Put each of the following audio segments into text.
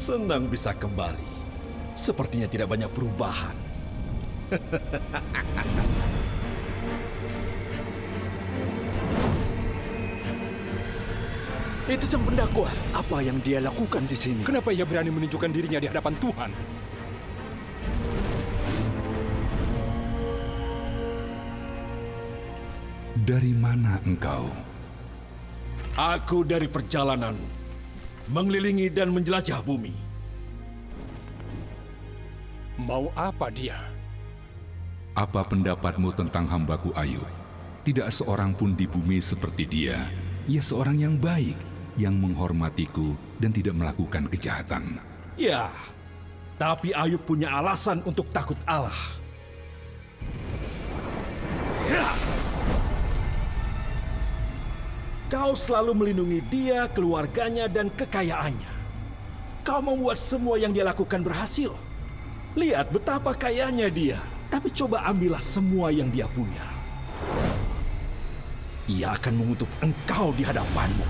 Senang bisa kembali. Sepertinya tidak banyak perubahan. Itu sang pendakwa. Apa yang dia lakukan di sini? Kenapa ia berani menunjukkan dirinya di hadapan Tuhan? Dari mana engkau? Aku dari perjalanan mengelilingi dan menjelajah bumi. Mau apa dia? Apa pendapatmu tentang hambaku Ayub? Tidak seorang pun di bumi seperti dia. Ia seorang yang baik, yang menghormatiku dan tidak melakukan kejahatan. Ya, tapi Ayub punya alasan untuk takut Allah. Ya! Kau selalu melindungi dia, keluarganya, dan kekayaannya. Kau membuat semua yang dia lakukan berhasil. Lihat betapa kayanya dia, tapi coba ambillah semua yang dia punya. Ia akan mengutuk engkau di hadapanmu.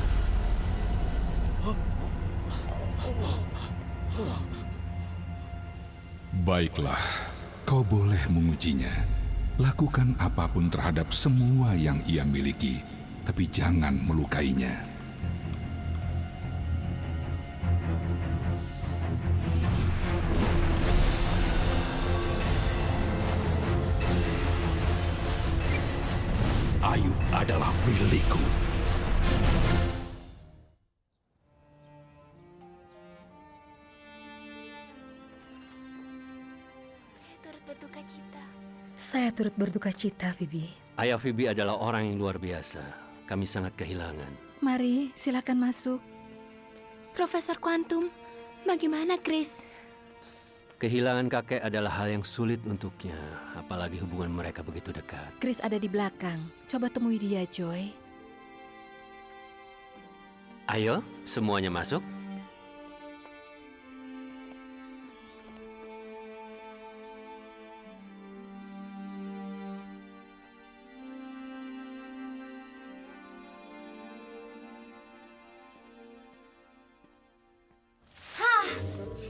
Baiklah, kau boleh mengujinya. Lakukan apapun terhadap semua yang ia miliki, tapi jangan melukainya. Ayub adalah milikku. Saya turut berduka cita, Phoebe. Ayah Phoebe adalah orang yang luar biasa. Kami sangat kehilangan. Mari, silakan masuk. Profesor Quantum, bagaimana Chris? Kehilangan kakek adalah hal yang sulit untuknya, apalagi hubungan mereka begitu dekat. Chris ada di belakang. Coba temui dia, Joy. Ayo, semuanya masuk.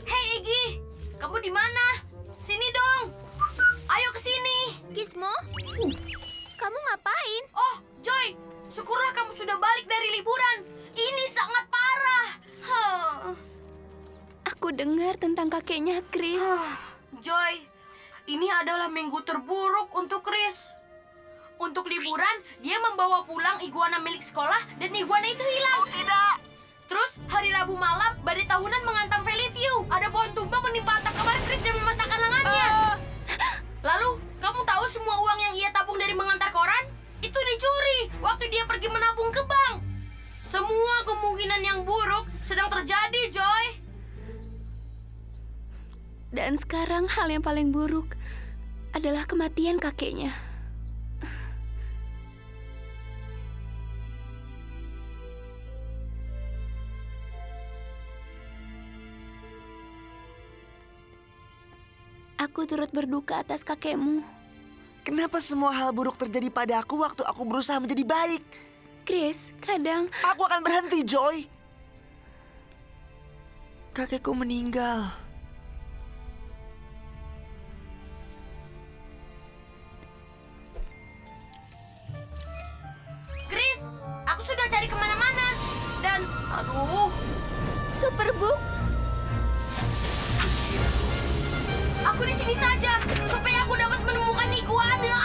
Hei Iggy, kamu di mana? Sini dong. Ayo ke sini. Gizmo, kamu ngapain? Oh, Joy, syukurlah kamu sudah balik dari liburan. Ini sangat parah. Aku dengar tentang kakeknya Chris. Joy, ini adalah minggu terburuk untuk Chris. Untuk liburan, dia membawa pulang iguana milik sekolah dan iguana itu hilang. Oh, tidak. Terus, hari Rabu malam, badai tahunan menghantam Valley View. Ada pohon tumbang menimpa atap kamar Chris dan mematahkan lengannya. Lalu, kamu tahu semua uang yang ia tabung dari mengantar koran? Itu dicuri waktu dia pergi menabung ke bank. Semua kemungkinan yang buruk sedang terjadi, Joy. Dan sekarang hal yang paling buruk adalah kematian kakeknya. Aku turut berduka atas kakekmu. Kenapa semua hal buruk terjadi padaku waktu aku berusaha menjadi baik? Chris, kadang... Aku akan berhenti, Joy. Kakekku meninggal. Chris, aku sudah cari kemana-mana. Dan, aduh... Superbook? Aku di sini saja, supaya aku dapat menemukan iguana.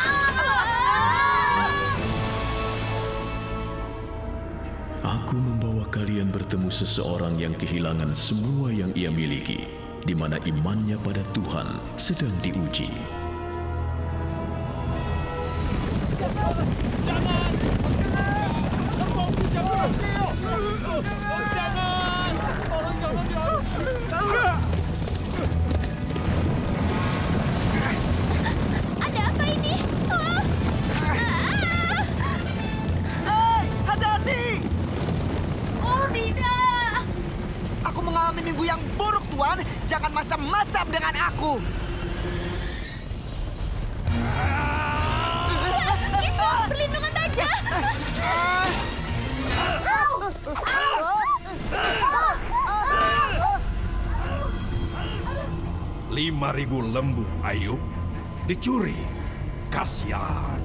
Aku membawa kalian bertemu seseorang yang kehilangan semua yang ia miliki, di mana imannya pada Tuhan sedang diuji. Ada apa ini? Hati-hati! Oh, tidak. Aku mengalami minggu yang buruk, Tuan. Jangan macam-macam dengan aku. Gizmo, perlindungan baja! 5.000 lembu, Ayub. Dicuri. Kasihan.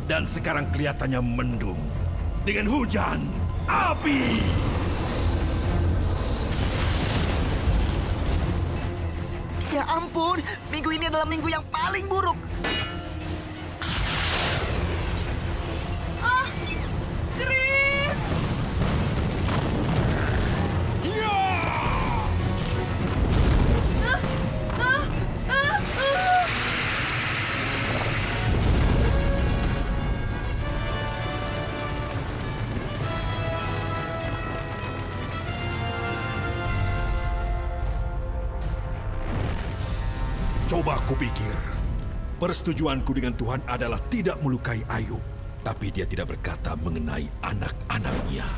Dan sekarang kelihatannya mendung. Dengan hujan, api. Ya ampun, minggu ini adalah minggu yang paling buruk. Chris! Coba kupikir, persetujuanku dengan Tuhan adalah tidak melukai Ayub, tapi dia tidak berkata mengenai anak-anaknya.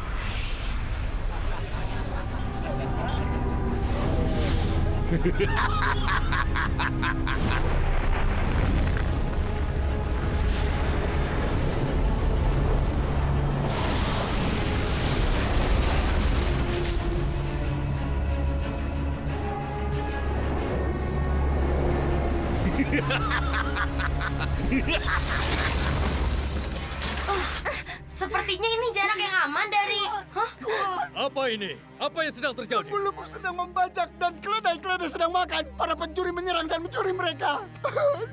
Sepertinya ini jarak yang aman dari... Hah? Apa ini? Apa yang sedang terjadi? Pembuluku sedang membajak dan keledai-keledai sedang makan. Para pencuri menyerang dan mencuri mereka.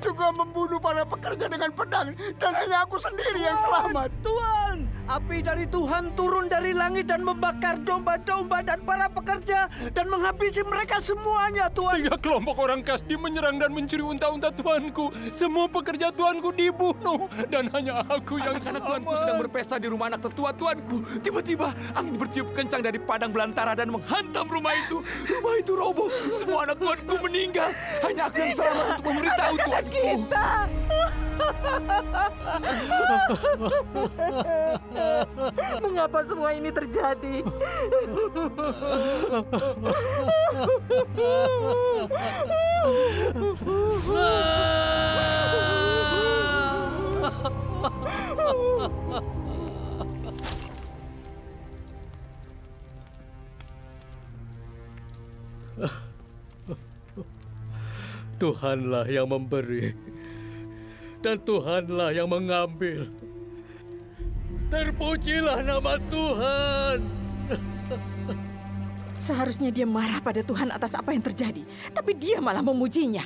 Juga membunuh para pekerja dengan pedang. Dan hanya aku sendiri yang selamat. Tuhan, api dari Tuhan turun dari langit dan membakar domba-domba dan para pekerja dan menghabisi mereka semuanya, Tuhan. 3 kelompok orang Kasdi menyerang dan mencuri unta-unta Tuanku. Semua pekerja Tuanku dibunuh. Dan hanya aku yang selamat. Anak-anak Tuanku sedang berpesta di rumah anak tertua Tuanku. Tiba-tiba angin bertiup kencang dari padang belantara dan menghantam rumah itu. Rumah itu roboh. Semua anak Tuanku meninggal. Hanya aku yang selamat untuk memberitahu Tuanku. Mengapa semua ini terjadi? Tuhanlah yang memberi. Dan Tuhanlah yang mengambil. Terpujilah nama Tuhan. Seharusnya dia marah pada Tuhan atas apa yang terjadi, tapi dia malah memujinya.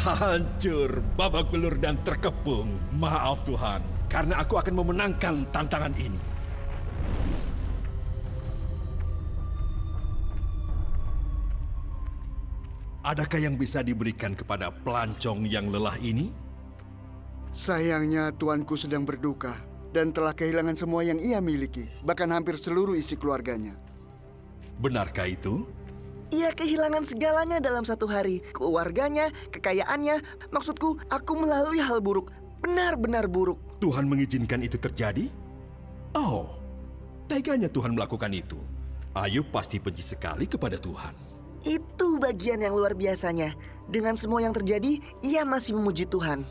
Hancur, babak belur dan terkepung. Maaf Tuhan, karena aku akan memenangkan tantangan ini. Adakah yang bisa diberikan kepada pelancong yang lelah ini? Sayangnya tuanku sedang berduka dan telah kehilangan semua yang ia miliki, bahkan hampir seluruh isi keluarganya. Benarkah itu? Ia kehilangan segalanya dalam satu hari. Keluarganya, kekayaannya. Maksudku, aku melalui hal buruk. Benar-benar buruk. Tuhan mengizinkan itu terjadi? Oh, teganya Tuhan melakukan itu. Ayub pasti benci sekali kepada Tuhan. Itu bagian yang luar biasanya. Dengan semua yang terjadi, ia masih memuji Tuhan.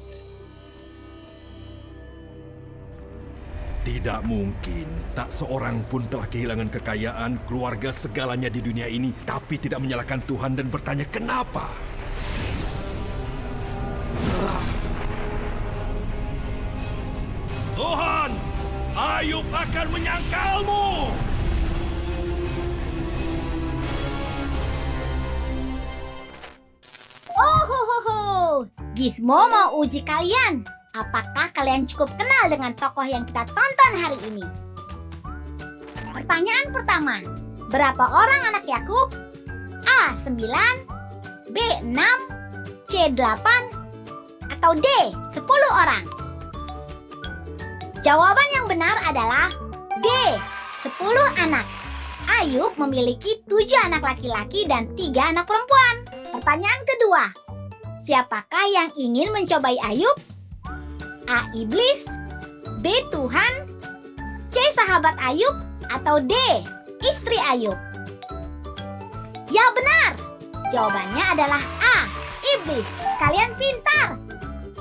Tidak mungkin, tak seorang pun telah kehilangan kekayaan, keluarga, segalanya di dunia ini, tapi tidak menyalahkan Tuhan dan bertanya kenapa. Tuhan, Ayub akan menyangkalmu. Oh, Gizmo mau uji kalian. Apakah kalian cukup kenal dengan tokoh yang kita tonton hari ini? Pertanyaan pertama, berapa orang anak Yakub? A. 9, B. 6, C. 8, atau D. 10 orang? Jawaban yang benar adalah D. 10 anak. Ayub memiliki 7 anak laki-laki dan 3 anak perempuan. Pertanyaan kedua, siapakah yang ingin mencobai Ayub? A. Iblis, B. Tuhan, C. Sahabat Ayub atau D. Istri Ayub? Ya benar. Jawabannya adalah A. Iblis. Kalian pintar.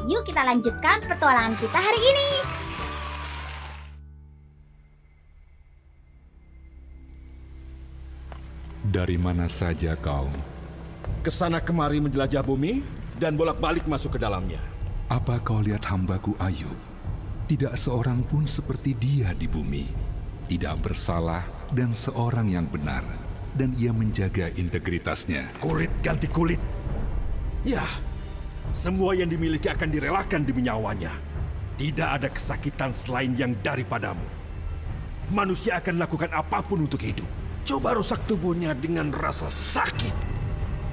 Yuk kita lanjutkan petualangan kita hari ini. Dari mana saja kau? Kesana kemari menjelajah bumi dan bolak-balik masuk ke dalamnya. Apa kau lihat hambaku Ayub? Tidak seorang pun seperti dia di bumi. Tidak bersalah dan seorang yang benar. Dan ia menjaga integritasnya. Kulit ganti kulit. Ya, semua yang dimiliki akan direlakan demi nyawanya. Tidak ada kesakitan selain yang daripadamu. Manusia akan lakukan apapun untuk hidup. Coba rusak tubuhnya dengan rasa sakit.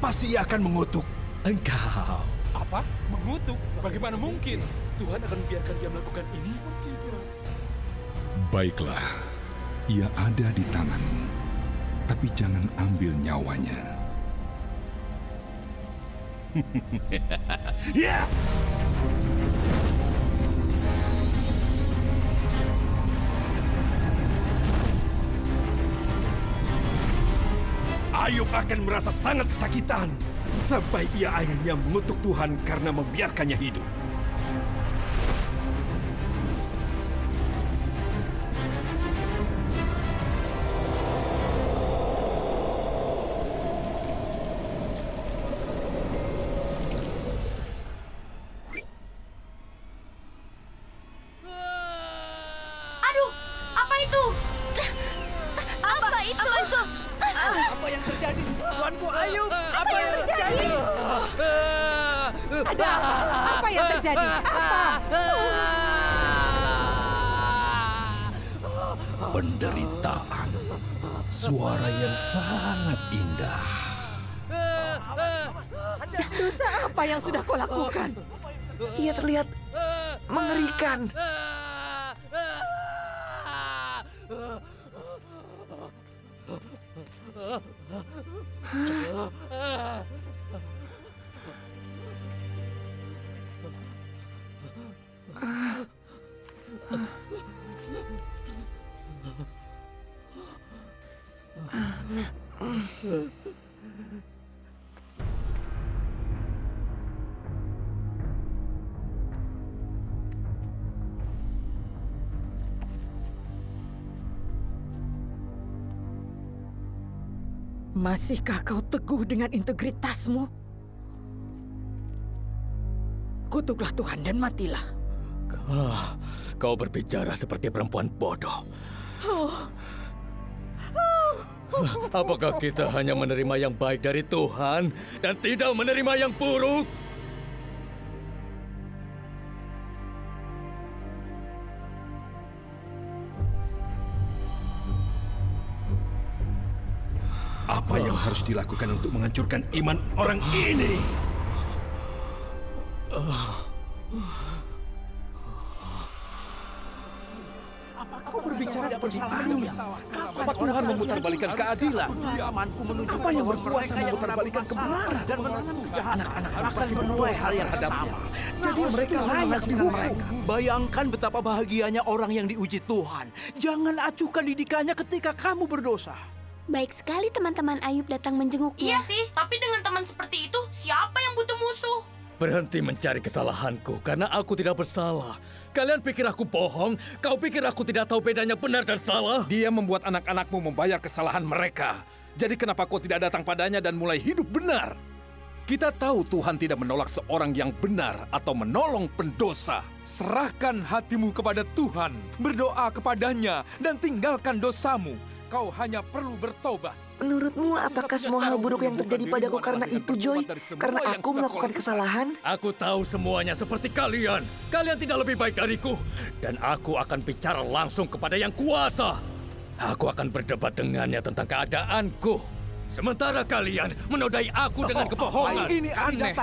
Pasti ia akan mengutuk engkau. Apa? Mengutuk? Bagaimana mungkin? Tuhan akan membiarkan dia melakukan ini? Tidak. Baiklah, ia ada di tanganmu. Tapi jangan ambil nyawanya. Ya! Ayub akan merasa sangat kesakitan sampai ia akhirnya mengutuk Tuhan karena membiarkannya hidup. Aduh, apa itu? Apa itu? Apa yang terjadi? Tuanku Ayub, apa yang terjadi? Ada apa? Apa yang terjadi? Apa? Penderitaan. Suara yang sangat indah. Dosa apa yang sudah kau lakukan? Ia terlihat mengerikan. Masihkah kau teguh dengan integritasmu? Kutuklah Tuhan dan matilah. Kau berbicara seperti perempuan bodoh. Apakah kita hanya menerima yang baik dari Tuhan dan tidak menerima yang buruk? Apa yang harus dilakukan untuk menghancurkan iman orang ini? Kau berbicara seperti Tania. Apa Tuhan memutarbalikkan keadilan? Apa yang berkuasa memutarbalikkan kebenaran? Dan anak-anak pasti menuai hal yang hadapnya. Jadi mereka layak dihukum. Bayangkan betapa bahagianya orang yang diuji Tuhan. Jangan acuhkan didikannya ketika kamu berdosa. Baik sekali teman-teman Ayub datang menjenguknya. Iya sih, tapi dengan teman seperti itu, siapa yang butuh musuh? Berhenti mencari kesalahanku karena aku tidak bersalah. Kalian pikir aku bohong? Kau pikir aku tidak tahu bedanya benar dan salah? Dia membuat anak-anakmu membayar kesalahan mereka. Jadi kenapa kau tidak datang padanya dan mulai hidup benar? Kita tahu Tuhan tidak menolak seorang yang benar atau menolong pendosa. Serahkan hatimu kepada Tuhan, berdoa kepadanya, dan tinggalkan dosamu. Kau hanya perlu bertobat. Menurutmu apakah semua hal buruk yang terjadi padaku karena itu, Joy? Karena aku melakukan kesalahan? Aku tahu semuanya seperti kalian. Kalian tidak lebih baik dariku. Dan aku akan bicara langsung kepada yang kuasa. Aku akan berdebat dengannya tentang keadaanku. Sementara kalian menodai aku dengan kebohongan. Ini aneh.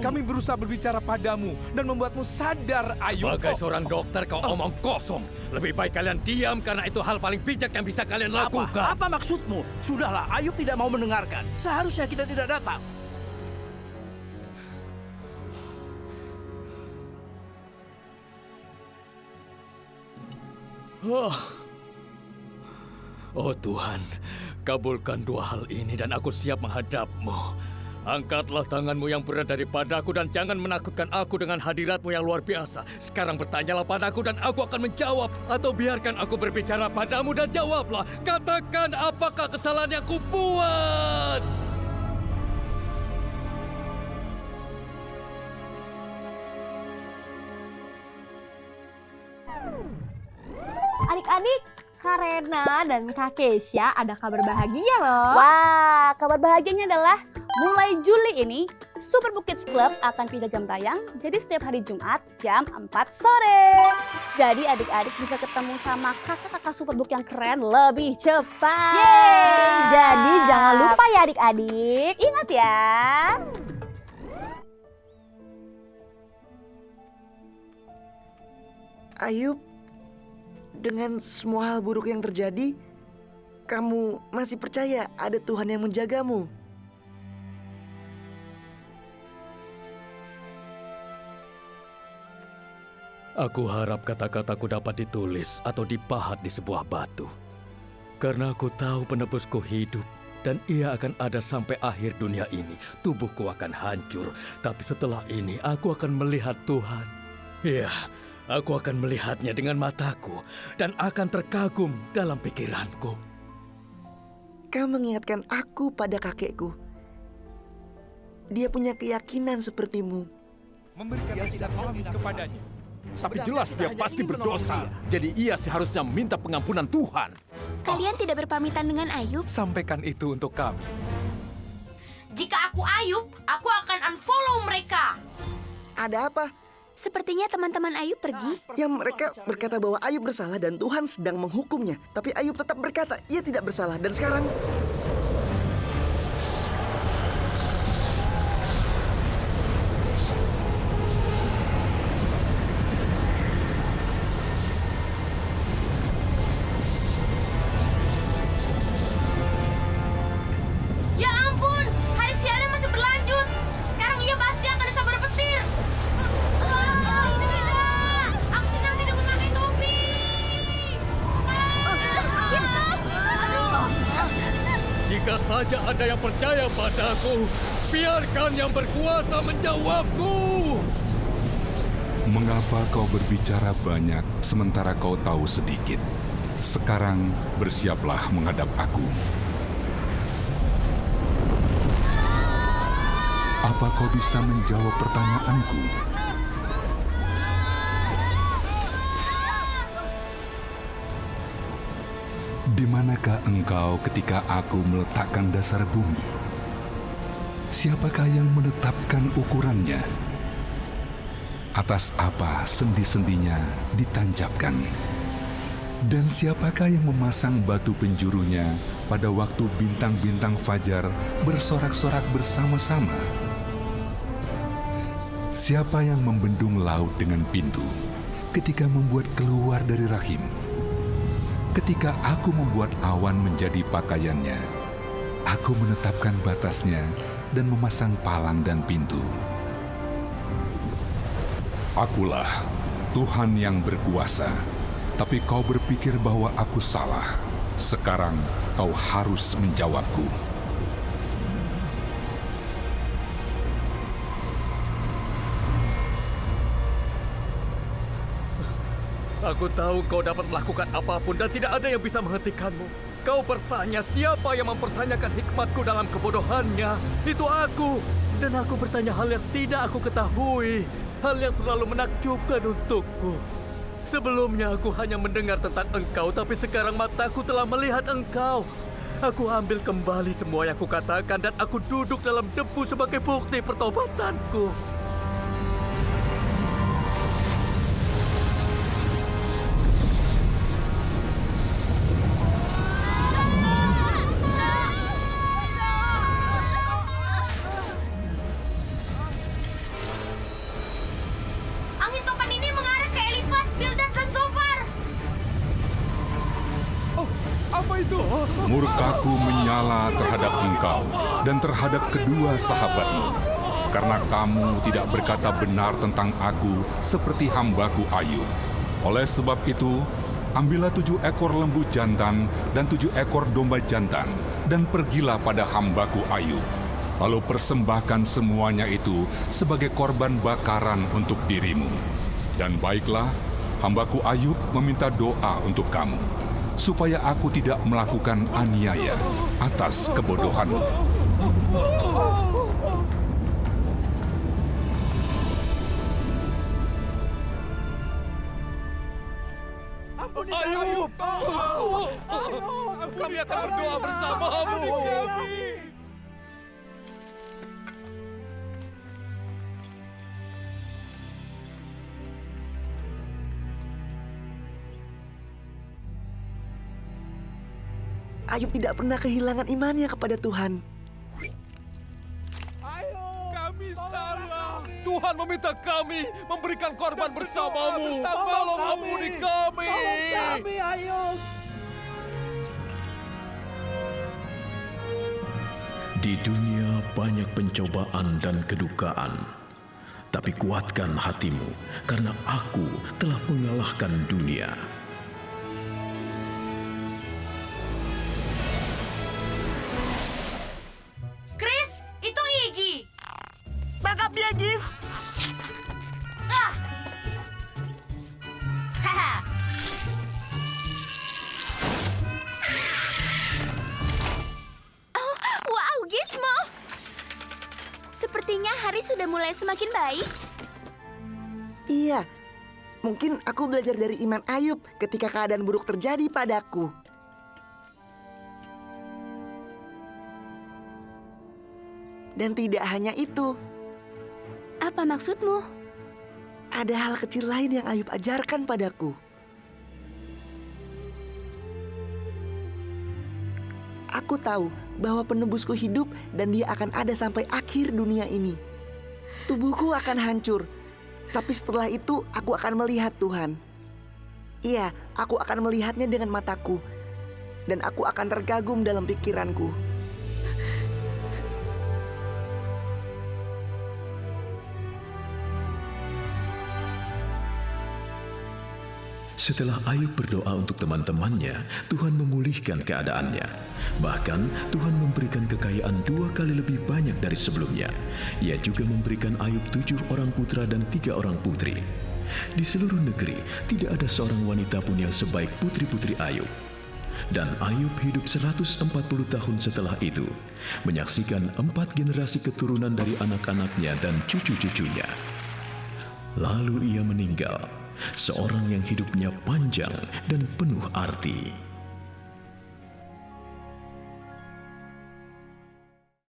Kami berusaha berbicara padamu dan membuatmu sadar, Ayub. Sebagai seorang dokter kau omong kosong. Lebih baik kalian diam karena itu hal paling bijak yang bisa kalian lakukan. Apa maksudmu? Sudahlah, Ayub tidak mau mendengarkan. Seharusnya kita tidak datang. Oh Tuhan, kabulkan dua hal ini dan aku siap menghadap-Mu. Angkatlah tangan-Mu yang berat daripadaku dan jangan menakutkan aku dengan hadirat-Mu yang luar biasa. Sekarang bertanyalah padaku dan aku akan menjawab. Atau biarkan aku berbicara padamu dan jawablah. Katakan apakah kesalahan yang kubuat? Adik-adik, Kak Rena dan Kak Keisha ada kabar bahagia loh. Wah, kabar bahagianya adalah mulai Juli ini Superbook Kids Club akan pindah jam tayang, jadi setiap hari Jumat jam 4 sore. Jadi adik-adik bisa ketemu sama kakak-kakak Superbook yang keren lebih cepat. Yeay! Jadi jangan lupa ya adik-adik. Ingat ya. Ayub, dengan semua hal buruk yang terjadi, kamu masih percaya ada Tuhan yang menjagamu? Aku harap kata-kataku dapat ditulis atau dipahat di sebuah batu. Karena aku tahu penebusku hidup dan ia akan ada sampai akhir dunia ini. Tubuhku akan hancur, tapi setelah ini aku akan melihat Tuhan. Iya, aku akan melihatnya dengan mataku dan akan terkagum dalam pikiranku. Kau mengingatkan aku pada kakekku. Dia punya keyakinan sepertimu. Memberikan alam kepadanya. Tapi jelas dia pasti berdosa. Jadi ia seharusnya minta pengampunan Tuhan. Kalian tidak berpamitan dengan Ayub? Sampaikan itu untuk kami. Jika aku Ayub, aku akan unfollow mereka. Ada apa? Sepertinya teman-teman Ayub pergi. Yang mereka berkata bahwa Ayub bersalah dan Tuhan sedang menghukumnya. Tapi Ayub tetap berkata ia tidak bersalah. Dan sekarang... Ya ampun, hari sialnya masih berlanjut. Sekarang ia pasti akan disambar petir. Aku sedang tidak memakai topi. Jika saja ada yang percaya padaku, biarkan yang berkuasa menjawabku. Mengapa kau berbicara banyak sementara kau tahu sedikit? Sekarang bersiaplah menghadap aku. Apa kau bisa menjawab pertanyaanku? Di manakah engkau ketika aku meletakkan dasar bumi? Siapakah yang menetapkan ukurannya? Atas apa sendi-sendinya ditancapkan? Dan siapakah yang memasang batu penjurunya pada waktu bintang-bintang fajar bersorak-sorak bersama-sama? Siapa yang membendung laut dengan pintu ketika membuat keluar dari rahim? Ketika aku membuat awan menjadi pakaiannya, aku menetapkan batasnya dan memasang palang dan pintu. Akulah Tuhan yang berkuasa. Tapi kau berpikir bahwa aku salah. Sekarang kau harus menjawabku. Aku tahu kau dapat melakukan apapun dan tidak ada yang bisa menghentikanmu. Kau bertanya siapa yang mempertanyakan hikmatku dalam kebodohannya. Itu aku. Dan aku bertanya hal yang tidak aku ketahui. Hal yang terlalu menakjubkan untukku. Sebelumnya aku hanya mendengar tentang engkau, tapi sekarang mataku telah melihat engkau. Aku ambil kembali semua yang kukatakan dan aku duduk dalam debu sebagai bukti pertobatanku. Angin topan ini mengarah ke Elifas, Bildad, dan Zofar. Apa itu? Murkaku menyala terhadap engkau dan terhadap kedua sahabatmu. Karena kamu tidak berkata benar tentang aku seperti hambaku Ayub. Oleh sebab itu, Ambillah 7 ekor lembu jantan dan 7 ekor domba jantan, dan pergilah pada hambaku Ayub. Lalu persembahkan semuanya itu sebagai korban bakaran untuk dirimu. Dan baiklah, hambaku Ayub meminta doa untuk kamu, supaya aku tidak melakukan aniaya atas kebodohanmu. Ayub! Kami akan berdoa bersamamu. Ayub tidak pernah kehilangan imannya kepada Tuhan. Kami salah. Tuhan meminta kami memberikan korban bersamamu. Tolong ampuni kami. Kami, Ayub. Di dunia banyak pencobaan dan kedukaan. Tapi kuatkan hatimu, karena aku telah mengalahkan dunia. Chris, itu Iggy. Tangkap dia, Gis. Ah. Haha. Oh, wow, Gizmo. Sepertinya hari sudah mulai semakin baik. Iya, mungkin aku belajar dari iman Ayub ketika keadaan buruk terjadi padaku. Dan tidak hanya itu. Apa maksudmu? Ada hal kecil lain yang Ayub ajarkan padaku. Aku tahu bahwa penebusku hidup dan dia akan ada sampai akhir dunia ini. Tubuhku akan hancur, tapi setelah itu aku akan melihat Tuhan. Iya, aku akan melihatnya dengan mataku, dan aku akan terkagum dalam pikiranku. Setelah Ayub berdoa untuk teman-temannya, Tuhan memulihkan keadaannya. Bahkan Tuhan memberikan kekayaan 2 kali lebih banyak dari sebelumnya. Ia juga memberikan Ayub 7 orang putra dan 3 orang putri. Di seluruh negeri tidak ada seorang wanita pun yang sebaik putri-putri Ayub. Dan Ayub hidup 140 tahun setelah itu, menyaksikan 4 generasi keturunan dari anak-anaknya dan cucu-cucunya. Lalu ia meninggal, seorang yang hidupnya panjang dan penuh arti.